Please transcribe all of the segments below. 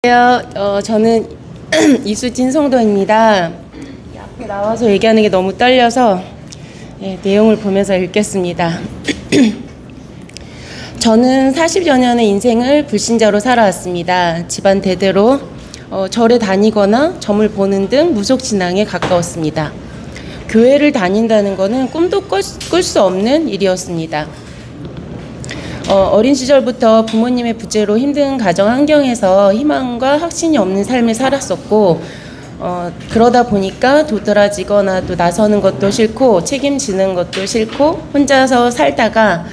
안녕하세요. 저는 이수진 성도입니다. 앞에 나와서 얘기하는 게 너무 떨려서 내용을 보면서 읽겠습니다. 저는 40여 년의 인생을 불신자로 살아왔습니다. 집안 대대로 절에 다니거나 점을 보는 등 무속신앙에 가까웠습니다. 교회를 다닌다는 것은 꿈도 꿀 수 없는 일이었습니다. 어린 시절부터 부모님의 부재로 힘든 가정 환경에서 희망과 확신이 없는 삶을 살았었고, 그러다 보니까 도드라지거나 또 나서는 것도 싫고 책임지는 것도 싫고 혼자서 살다가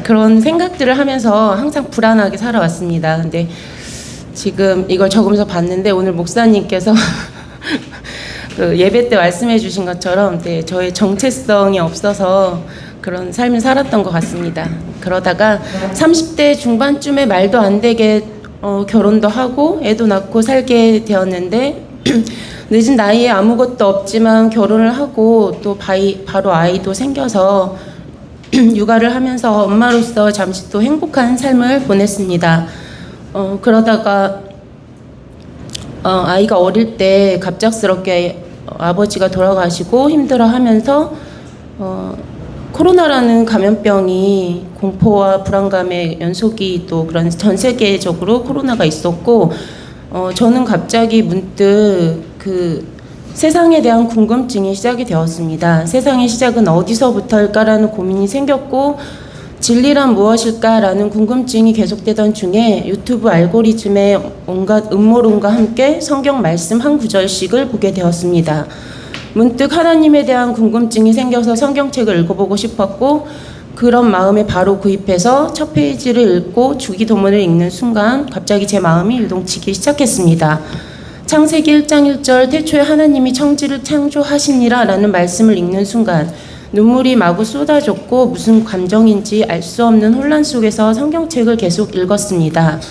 그런 생각들을 하면서 항상 불안하게 살아왔습니다. 근데 지금 이걸 적으면서 봤는데 오늘 목사님께서 그 예배 때 말씀해 주신 것처럼 저의 정체성이 없어서 그런 삶을 살았던 것 같습니다. 그러다가 30대 중반쯤에 말도 안 되게 결혼도 하고 애도 낳고 살게 되었는데 늦은 나이에 아무것도 없지만 결혼을 하고 또 바로 아이도 생겨서 육아를 하면서 엄마로서 잠시 또 행복한 삶을 보냈습니다. 그러다가 아이가 어릴 때 갑작스럽게 아버지가 돌아가시고 힘들어하면서 코로나라는 감염병이 공포와 불안감의 연속이 또 그런 전 세계적으로 코로나가 있었고 저는 갑자기 문득 그 세상에 대한 궁금증이 시작이 되었습니다. 세상의 시작은 어디서부터일까라는 고민이 생겼고 진리란 무엇일까라는 궁금증이 계속되던 중에 유튜브 알고리즘에 온갖 음모론과 함께 성경 말씀 한 구절씩을 보게 되었습니다. 문득 하나님에 대한 궁금증이 생겨서 성경책을 읽어보고 싶었고 그런 마음에 바로 구입해서 첫 페이지를 읽고 주기도문을 읽는 순간 갑자기 제 마음이 요동치기 시작했습니다. 창세기 1장 1절 태초에 하나님이 천지를 창조하시니라 라는 말씀을 읽는 순간 눈물이 마구 쏟아졌고 무슨 감정인지 알 수 없는 혼란 속에서 성경책을 계속 읽었습니다.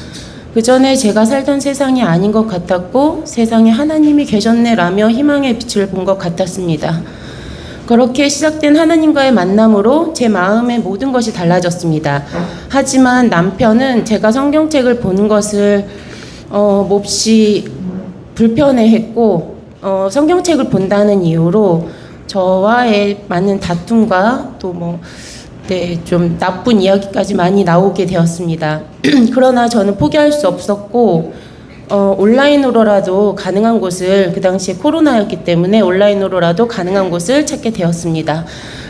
그 전에 제가 살던 세상이 아닌 것 같았고 세상에 하나님이 계셨네라며 희망의 빛을 본 것 같았습니다. 그렇게 시작된 하나님과의 만남으로 제 마음의 모든 것이 달라졌습니다. 하지만 남편은 제가 성경책을 보는 것을 몹시 불편해했고 성경책을 본다는 이유로 저와의 많은 다툼과 또 좀 나쁜 이야기까지 많이 나오게 되었습니다. 그러나 저는 포기할 수 없었고 온라인으로라도 가능한 곳을 그 당시에 코로나였기 때문에 온라인으로라도 가능한 곳을 찾게 되었습니다.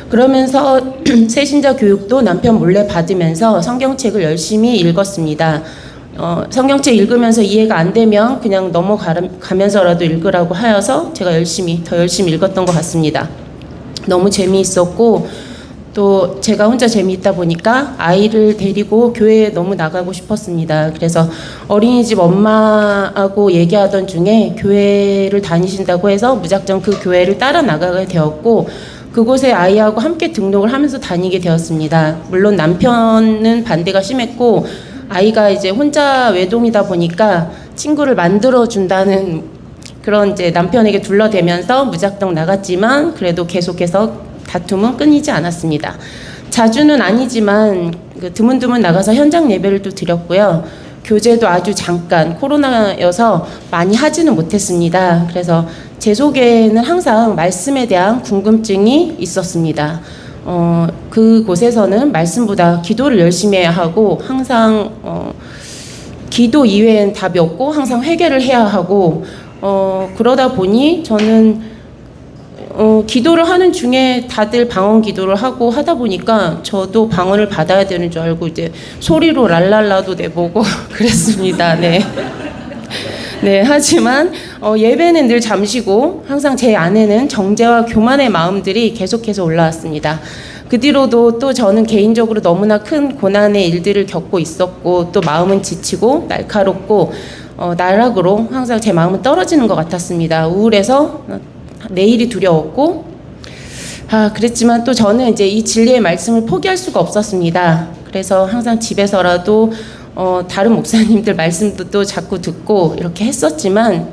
그러면서 새신자 교육도 남편 몰래 받으면서 성경책을 열심히 읽었습니다. 성경책 읽으면서 이해가 안 되면 그냥 넘어가면서라도 읽으라고 하여서 제가 더 열심히 읽었던 것 같습니다. 너무 재미있었고 또 제가 혼자 재미있다 보니까 아이를 데리고 교회에 너무 나가고 싶었습니다. 그래서 어린이집 엄마하고 얘기하던 중에 교회를 다니신다고 해서 무작정 그 교회를 따라 나가게 되었고 그곳에 아이하고 함께 등록을 하면서 다니게 되었습니다. 물론 남편은 반대가 심했고 아이가 이제 혼자 외동이다 보니까 친구를 만들어준다는 그런 이제 남편에게 둘러대면서 무작정 나갔지만 그래도 계속해서 다툼은 끊이지 않았습니다. 자주는 아니지만 드문드문 나가서 현장 예배를 또 드렸고요. 교제도 아주 잠깐 코로나여서 많이 하지는 못했습니다. 그래서 제 속에는 항상 말씀에 대한 궁금증이 있었습니다. 그곳에서는 말씀보다 기도를 열심히 해야 하고 항상 기도 이외엔 답이 없고 항상 회개를 해야 하고 그러다 보니 저는 기도를 하는 중에 다들 방언 기도를 하고 하다 보니까 저도 방언을 받아야 되는 줄 알고 이제 소리로 랄랄라도 내보고 그랬습니다. 네, 하지만 예배는 늘 잠시고 항상 제 안에는 정죄와 교만의 마음들이 계속해서 올라왔습니다. 그 뒤로도 또 저는 개인적으로 너무나 큰 고난의 일들을 겪고 있었고 또 마음은 지치고 날카롭고 나락으로 항상 제 마음은 떨어지는 것 같았습니다. 우울해서 내일이 두려웠고 그랬지만 또 저는 이제 이 진리의 말씀을 포기할 수가 없었습니다. 그래서 항상 집에서라도 다른 목사님들 말씀도 또 자꾸 듣고 이렇게 했었지만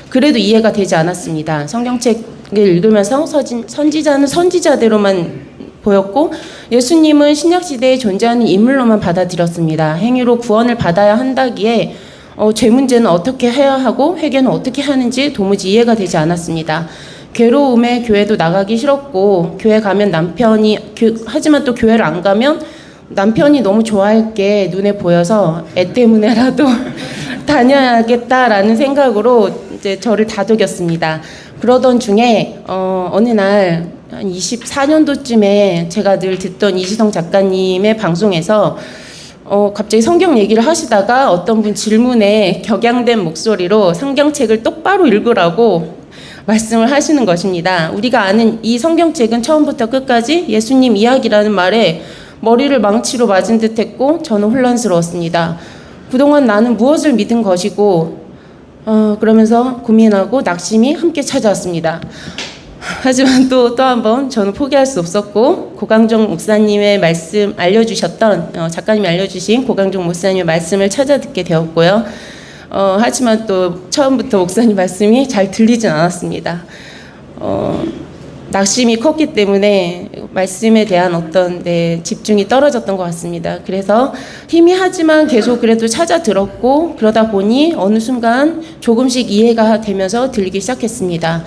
그래도 이해가 되지 않았습니다. 성경책을 읽으면서 선지자는 선지자대로만 보였고 예수님은 신약시대에 존재하는 인물로만 받아들였습니다. 행위로 구원을 받아야 한다기에 죄 문제는 어떻게 해야 하고 회개는 어떻게 하는지 도무지 이해가 되지 않았습니다. 괴로움에 교회도 나가기 싫었고 교회 가면 하지만 또 교회를 안 가면 남편이 너무 좋아할 게 눈에 보여서 애 때문에라도 다녀야겠다라는 생각으로 이제 저를 다독였습니다. 그러던 중에 어느 날 한 24년도쯤에 제가 늘 듣던 이지성 작가님의 방송에서 갑자기 성경 얘기를 하시다가 어떤 분 질문에 격양된 목소리로 성경책을 똑바로 읽으라고 말씀을 하시는 것입니다. 우리가 아는 이 성경책은 처음부터 끝까지 예수님 이야기라는 말에 머리를 망치로 맞은 듯했고 저는 혼란스러웠습니다. 그동안 나는 무엇을 믿은 것이고 그러면서 고민하고 낙심이 함께 찾아왔습니다. 하지만 또 한 번 저는 포기할 수 없었고 고강정 목사님의 말씀 알려주셨던 작가님이 알려주신 고강정 목사님의 말씀을 찾아 듣게 되었고요. 하지만 또 처음부터 목사님 말씀이 잘 들리진 않았습니다. 낙심이 컸기 때문에 말씀에 대한 어떤 집중이 떨어졌던 것 같습니다. 그래서 희미하지만 계속 그래도 찾아 들었고 그러다 보니 어느 순간 조금씩 이해가 되면서 들리기 시작했습니다.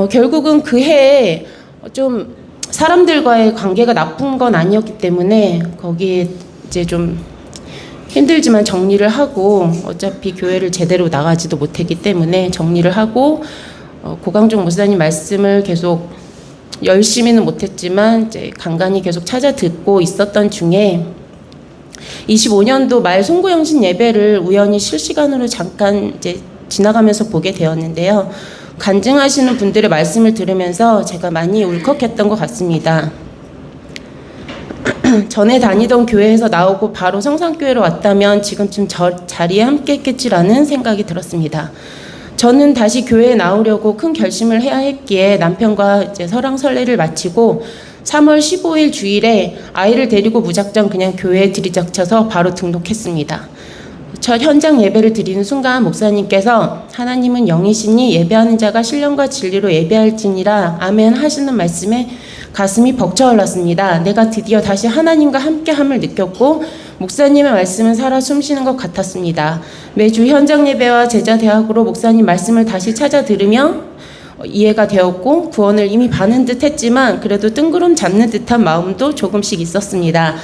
결국은 그 해에 좀 사람들과의 관계가 나쁜 건 아니었기 때문에 거기에 이제 좀 힘들지만 정리를 하고 어차피 교회를 제대로 나가지도 못했기 때문에 정리를 하고 고강종 목사님 말씀을 계속 열심히는 못했지만 이제 간간히 계속 찾아 듣고 있었던 중에 25년도 말 송구영신 예배를 우연히 실시간으로 잠깐 이제 지나가면서 보게 되었는데요. 간증하시는 분들의 말씀을 들으면서 제가 많이 울컥했던 것 같습니다. 전에 다니던 교회에서 나오고 바로 성산교회로 왔다면 지금쯤 저 자리에 함께 했겠지라는 생각이 들었습니다. 저는 다시 교회에 나오려고 큰 결심을 해야 했기에 남편과 이제 설왕설래를 마치고 3월 15일 주일에 아이를 데리고 무작정 그냥 교회에 들이닥쳐서 바로 등록했습니다. 첫 현장 예배를 드리는 순간 목사님께서 하나님은 영이시니 예배하는 자가 신령과 진리로 예배할지니라 아멘 하시는 말씀에 가슴이 벅차올랐습니다. 내가 드디어 다시 하나님과 함께함을 느꼈고 목사님의 말씀은 살아 숨쉬는 것 같았습니다. 매주 현장 예배와 제자 대학으로 목사님 말씀을 다시 찾아 들으며 이해가 되었고 구원을 이미 받은 듯 했지만 그래도 뜬구름 잡는 듯한 마음도 조금씩 있었습니다.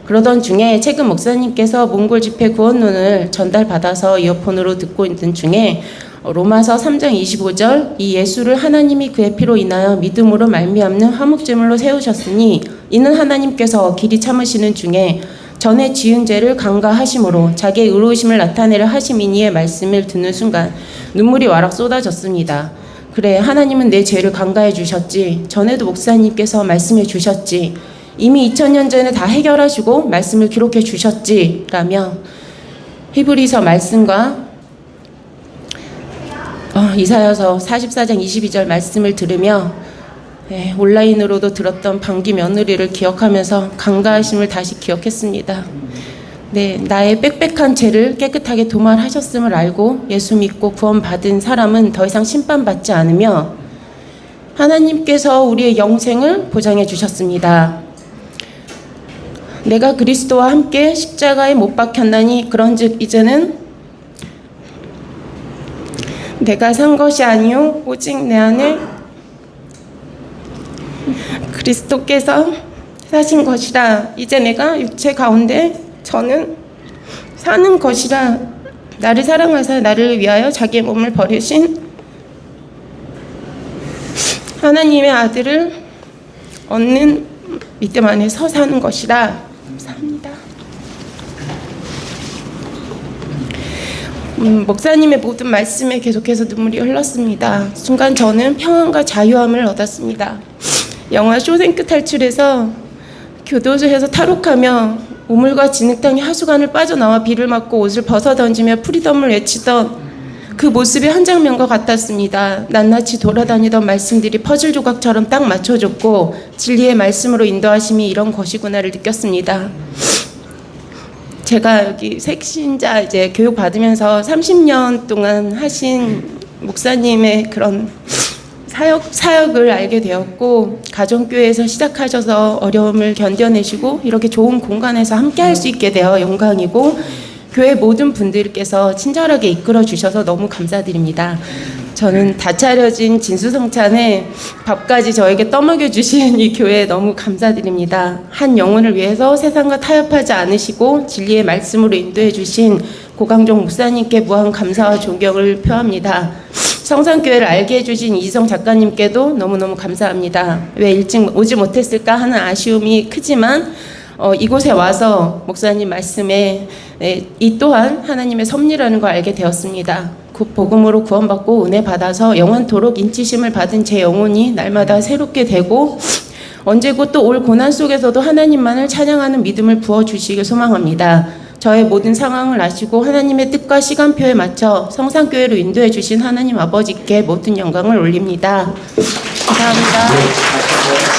그러던 중에 최근 목사님께서 몽골 집회 구원론을 전달받아서 이어폰으로 듣고 있는 중에 로마서 3장 25절 이 예수를 하나님이 그의 피로 인하여 믿음으로 말미암는 화목제물로 세우셨으니 이는 하나님께서 길이 참으시는 중에 전에 지은 죄를 간과하심으로 자기의 의로우심을 나타내려 하심이니의 말씀을 듣는 순간 눈물이 와락 쏟아졌습니다. 그래 하나님은 내 죄를 간과해 주셨지. 전에도 목사님께서 말씀해 주셨지. 이미 2000년 전에 다 해결하시고 말씀을 기록해 주셨지 라며 히브리서 말씀과 이사야서 44장 22절 말씀을 들으며 온라인으로도 들었던 방기 며느리를 기억하면서 간과하심을 다시 기억했습니다. 나의 빽빽한 죄를 깨끗하게 도말하셨음을 알고 예수 믿고 구원받은 사람은 더 이상 심판받지 않으며 하나님께서 우리의 영생을 보장해 주셨습니다. 내가 그리스도와 함께 십자가에 못 박혔나니 그런즉 이제는 내가 산 것이 아니요 오직 내 안에 그리스도께서 사신 것이라. 이제 내가 육체 가운데 저는 사는 것이라. 나를 사랑하사 나를 위하여 자기의 몸을 버리신 하나님의 아들을 얻는 믿음 안에서 사는 것이라. 감사합니다. 목사님의 모든 말씀에 계속해서 눈물이 흘렀습니다. 순간 저는 평안과 자유함을 얻었습니다. 영화 쇼생크 탈출에서 교도소에서 탈옥하며 우물과 진흙탕이 하수관을 빠져나와 비를 맞고 옷을 벗어던지며 프리덤을 외치던 그 모습이 한 장면과 같았습니다. 낱낱이 돌아다니던 말씀들이 퍼즐 조각처럼 딱 맞춰줬고 진리의 말씀으로 인도하심이 이런 것이구나를 느꼈습니다. 제가 여기 색신자 이제 교육 받으면서 30년 동안 하신 목사님의 그런 사역을 알게 되었고, 가정교회에서 시작하셔서 어려움을 견뎌내시고 이렇게 좋은 공간에서 함께 할 수 있게 되어 영광이고, 교회 모든 분들께서 친절하게 이끌어 주셔서 너무 감사드립니다. 저는 다 차려진 진수성찬에 밥까지 저에게 떠먹여 주신 이 교회에 너무 감사드립니다. 한 영혼을 위해서 세상과 타협하지 않으시고 진리의 말씀으로 인도해 주신 고강종 목사님께 무한 감사와 존경을 표합니다. 성산교회를 알게 해주신 이지성 작가님께도 너무너무 감사합니다. 왜 일찍 오지 못했을까 하는 아쉬움이 크지만 이곳에 와서 목사님 말씀에 이 또한 하나님의 섭리라는 걸 알게 되었습니다. 그 복음으로 구원받고 은혜 받아서 영원토록 인치심을 받은 제 영혼이 날마다 새롭게 되고, 언제고 또 올 고난 속에서도 하나님만을 찬양하는 믿음을 부어주시길 소망합니다. 저의 모든 상황을 아시고 하나님의 뜻과 시간표에 맞춰 성산교회로 인도해 주신 하나님 아버지께 모든 영광을 올립니다. 감사합니다.